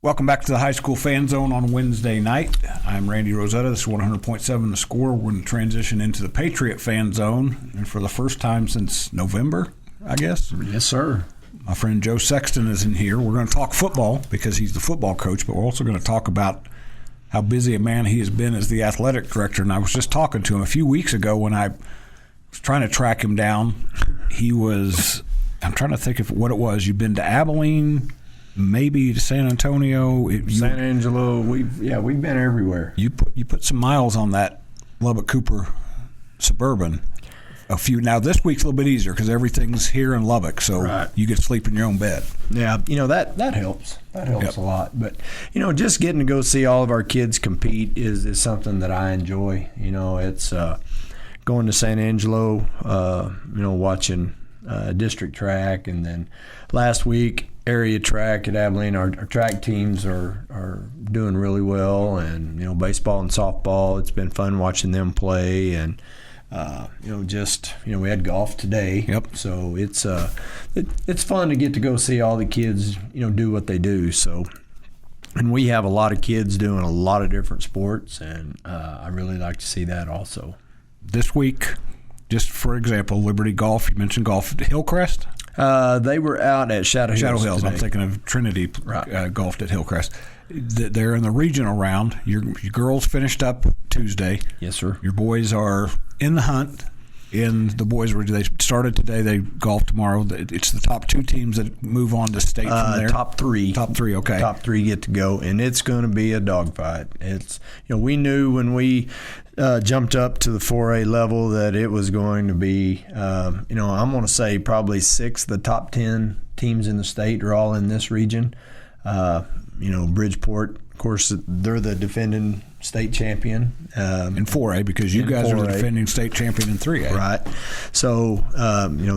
Welcome back to the High School Fan Zone on Wednesday night. I'm Randy Rosetta. This is 100.7 The Score. We're going to transition into the Patriot Fan Zone, and for the first time since November, I guess. Yes, sir. My friend Joe Sexton is in here. We're going to talk football because he's the football coach, but we're also going to talk about how busy a man he has been as the athletic director. And I was just talking to him a few weeks ago when I was trying to track him down. I'm trying to think of what it was. You've been to Abilene, maybe to San Antonio, San Angelo. We've been everywhere. You put some miles on that Lubbock Cooper Suburban. Now this week's a little bit easier because everything's here in Lubbock, so right. You get to sleep in your own bed. Yeah, that helps. That helps a lot. But just getting to go see all of our kids compete is something that I enjoy. It's going to San Angelo, watching district track, and then last week area track at Abilene. Our track teams are doing really well, and baseball and softball. It's been fun watching them play, and we had golf today. Yep. So it's fun to get to go see all the kids do what they do. So, and we have a lot of kids doing a lot of different sports, and I really like to see that also. This week, just for example, Liberty Golf. You mentioned golf. Hillcrest. They were out at Shadow Hills. Today. I'm thinking of Trinity. Right. Golfed at Hillcrest. They're in the regional round. Your girls finished up Tuesday. Yes, sir. Your boys are in the hunt. The boys they started today. They golf tomorrow. It's the top two teams that move on to state from there. Top three. Okay. Top three get to go, and it's going to be a dogfight. It's we knew when we jumped up to the 4A level that it was going to be. I'm going to say probably 6 of the top 10 teams in the state are all in this region. Bridgeport, of course, they're the defending state champion. In 4A, because you guys 4A. Are the defending state champion in 3A. Right. So,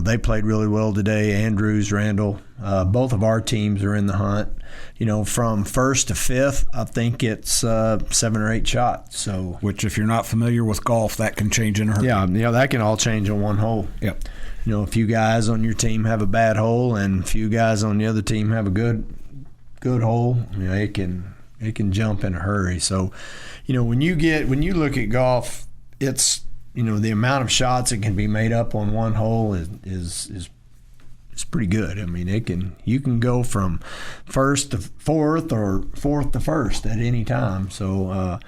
they played really well today. Andrews, Randall, both of our teams are in the hunt. From 1st to 5th, I think it's 7 or 8 shots. So, which, if you're not familiar with golf, that can change in a heartbeat. Yeah, that can all change on one hole. Yep. A few guys on your team have a bad hole, and a few guys on the other team have a good hole. It can jump in a hurry. So, when you look at golf, it's the amount of shots that can be made up on one hole is pretty good. I mean, you can go from 1st to 4th or 4th to 1st at any time. So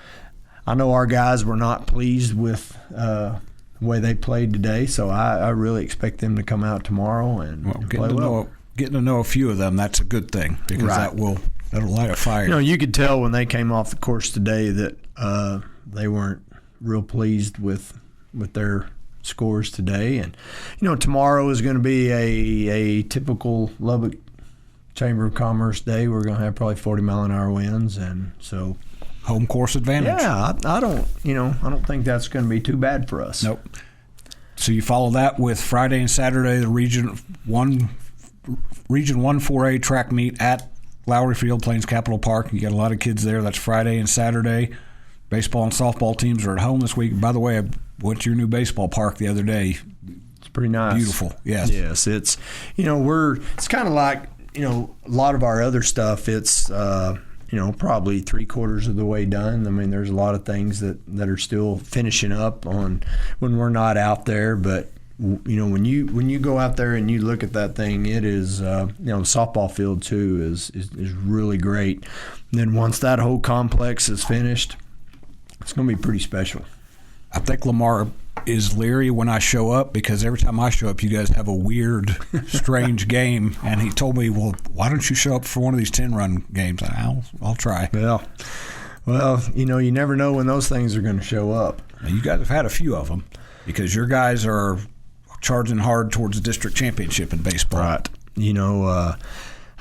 I know our guys were not pleased with the way they played today. So I really expect them to come out tomorrow and play well. Getting to know a few of them, that's a good thing because right. that'll light a fire. You could tell when they came off the course today that they weren't real pleased with their scores today. And tomorrow is going to be a typical Lubbock Chamber of Commerce day. We're going to have probably 40-mile-an-hour winds, and so home course advantage. Yeah, I don't think that's going to be too bad for us. Nope. So you follow that with Friday and Saturday the Region 1 4A track meet at Lowry Field, Plains Capital Park. You got a lot of kids there. That's Friday and Saturday. Baseball and softball teams are at home this week. By the way, I went to your new baseball park the other day. It's pretty nice. Beautiful. Yes. Yes. It's it's kind of like a lot of our other stuff. It's probably 3/4 of the way done. I mean, there's a lot of things that are still finishing up on when we're not out there, but. When you go out there and you look at that thing, it is the softball field too is really great. And then once that whole complex is finished, it's going to be pretty special. I think Lamar is leery when I show up because every time I show up, you guys have a weird, strange game. And he told me, "Well, why don't you show up for one of these 10-run games?" I'll try. Well, you never know when those things are going to show up. Now, you guys have had a few of them because your guys are charging hard towards the district championship in baseball. Right.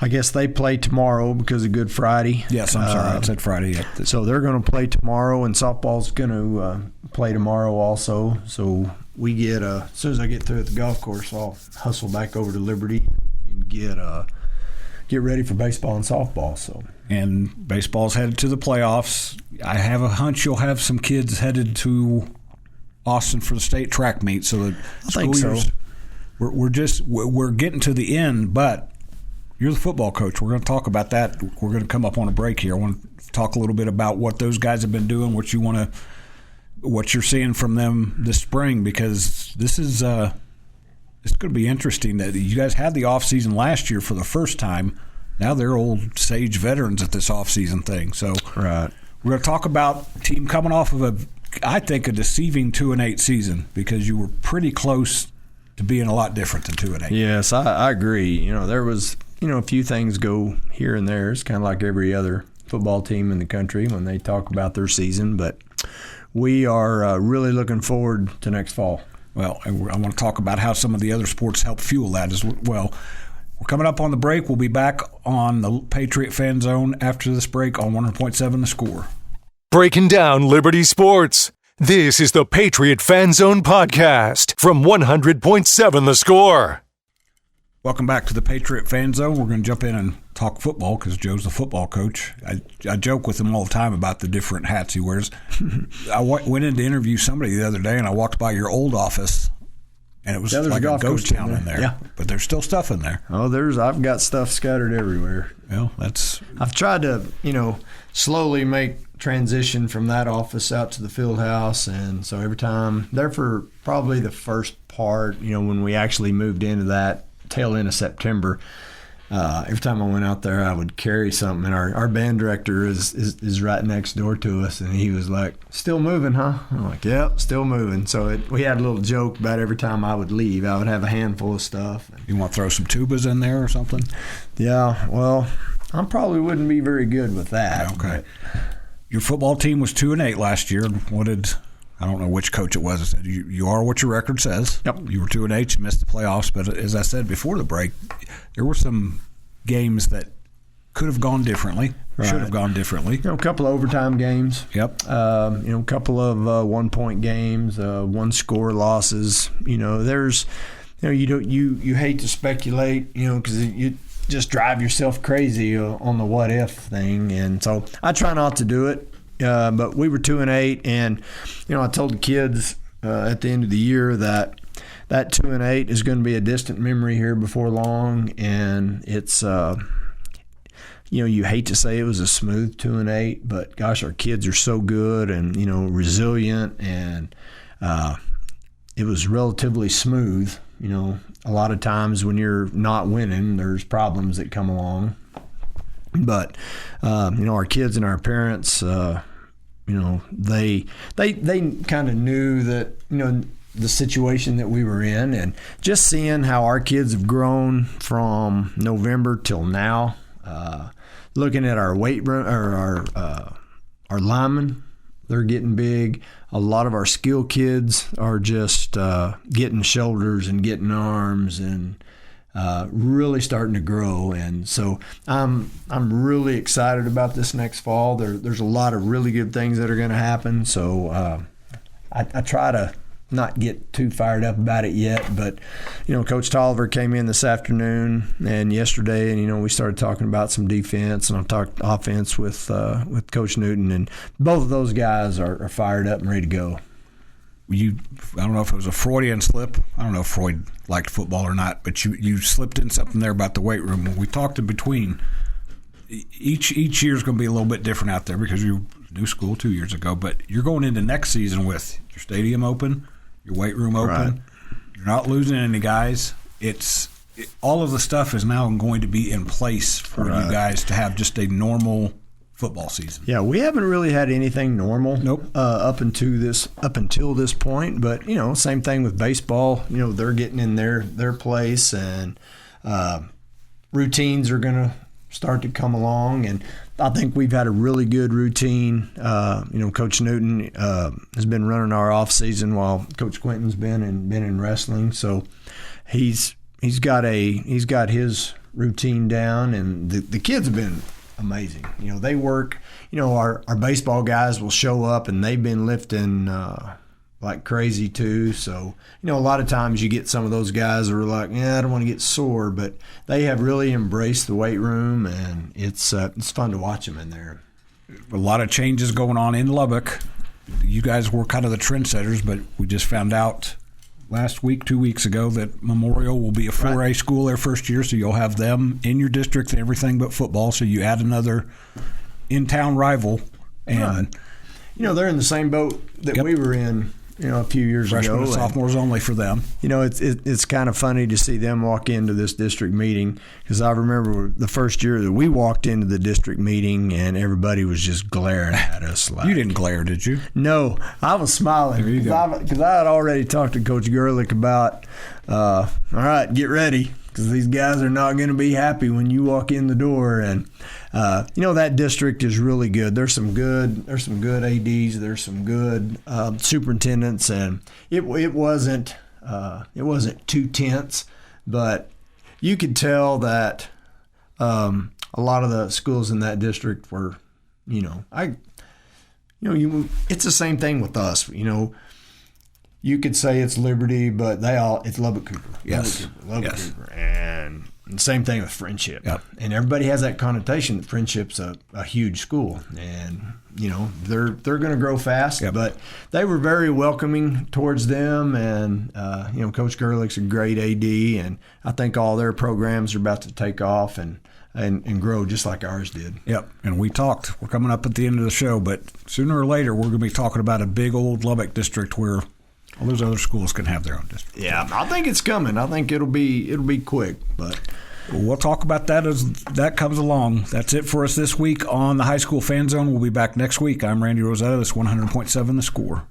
I guess they play tomorrow because of Good Friday. Yes, I'm sorry. I said Friday. So they're going to play tomorrow, and softball's going to play tomorrow also. So we get as soon as I get through at the golf course, I'll hustle back over to Liberty and get ready for baseball and softball. So. And baseball's headed to the playoffs. I have a hunch you'll have some kids headed to Austin for the state track meet, so that I think so. We're getting to the end, but You're the football coach. We're going to talk about that. We're going to come up on a break here. I want to talk a little bit about what those guys have been doing, what you're seeing from them this spring, because this is it's going to be interesting that you guys had the off season last year for the first time. Now they're old sage veterans at this off season thing. So right. We're going to talk about a team coming off of I think a deceiving 2-8 season, because you were pretty close to being a lot different than 2-8. Yes, I agree. There was a few things go here and there. It's kind of like every other football team in the country when they talk about their season, but we are really looking forward to next fall. Well, I want to talk about how some of the other sports help fuel that as well. We're coming up on the break. We'll be back on the Patriot Fan Zone after this break on 100.7 The Score. Breaking down Liberty sports. This is the Patriot Fan Zone podcast from 100.7 The Score. Welcome back to the Patriot Fan Zone. We're going to jump in and talk football because Joe's the football coach. I joke with him all the time about the different hats he wears. I went in to interview somebody the other day, and I walked by your old office, and it was like a ghost town in there. Yeah. But there's still stuff in there. Oh, I've got stuff scattered everywhere. Well, I've tried to, slowly make transition from that office out to the field house, and so every time, there for probably the first part, when we actually moved into that tail end of September, every time I went out there, I would carry something, and our band director is right next door to us, and he was like, "Still moving, huh?" I'm like, "Yep, still moving." So we had a little joke about every time I would leave, I would have a handful of stuff. You want to throw some tubas in there or something? Yeah, well, I probably wouldn't be very good with that. Okay. Your football team was 2-8 last year. I don't know which coach it was. You are what your record says. Yep. You were 2-8. You missed the playoffs, but as I said before the break, there were some games that could have gone differently, should have gone differently. A couple of overtime games. Yep. A couple of 1-point games, one-score losses. There's, you hate to speculate, because you just drive yourself crazy on the what if thing, and so I try not to do it. But we were 2-8, and I told the kids at the end of the year that 2-8 is going to be a distant memory here before long, and it's you hate to say it was a smooth 2-8, but gosh, our kids are so good and resilient, and it was relatively smooth. A lot of times when you're not winning, there's problems that come along. But our kids and our parents, they kind of knew that the situation that we were in, and just seeing how our kids have grown from November till now. Looking at our weight room or our linemen, they're getting big. A lot of our skill kids are just getting shoulders and getting arms and really starting to grow, and so I'm really excited about this next fall. There's a lot of really good things that are going to happen. So I try to not get too fired up about it yet, but Coach Tolliver came in this afternoon and yesterday, and we started talking about some defense, and I talked offense with Coach Newton, and both of those guys are fired up and ready to go. I don't know if it was a Freudian slip. I don't know if Freud liked football or not, but you slipped in something there about the weight room. When we talked in between, each year is going to be a little bit different out there because you new school 2 years ago, but you're going into next season with your stadium open, your weight room open. Right. You're not losing any guys. All of the stuff is now going to be in place for you guys to have just a normal football season. Yeah, we haven't really had anything normal. Nope. Up until this point, but same thing with baseball. They're getting in their place, and routines are going to start to come along, and I think we've had a really good routine. Coach Newton has been running our off season while Coach Quentin's been in wrestling, so he's got his routine down, and the kids have been amazing. They work. Our baseball guys will show up, and they've been lifting like crazy too. So a lot of times you get some of those guys that are like, I don't want to get sore, but they have really embraced the weight room, and it's fun to watch them in there. A lot of changes going on in Lubbock. You guys were kind of the trendsetters, but we just found out last week, 2 weeks ago, that Memorial will be a 4A school their first year, so you'll have them in your district and everything but football. So you add another in-town rival. And they're in the same boat that we were in, a few years freshmen ago. and sophomores only for them. It's kind of funny to see them walk into this district meeting, because I remember the first year that we walked into the district meeting and everybody was just glaring at us. Like, you didn't glare, did you? No, I was smiling because I had already talked to Coach Gerlich about, all right, get ready, because these guys are not going to be happy when you walk in the door. And that district is really good. There's some good ADs. There's some good superintendents, and it wasn't too tense, but you could tell that a lot of the schools in that district were, it's the same thing with us. You could say it's Liberty, but it's Lubbock Cooper. Yes. Lubbock Cooper. And same thing with Friendship. Yep. And everybody has that connotation that Friendship's a huge school. And, they're going to grow fast. Yep. But they were very welcoming towards them. And, Coach Gerlich's a great AD. And I think all their programs are about to take off and grow just like ours did. Yep. And we're coming up at the end of the show, but sooner or later we're going to be talking about a big old Lubbock district where all those other schools can have their own district. Yeah, I think it's coming. I think it'll be quick, but we'll talk about that as that comes along. That's it for us this week on the High School Fan Zone. We'll be back next week. I'm Randy Rosetta. This is 100.7 The Score.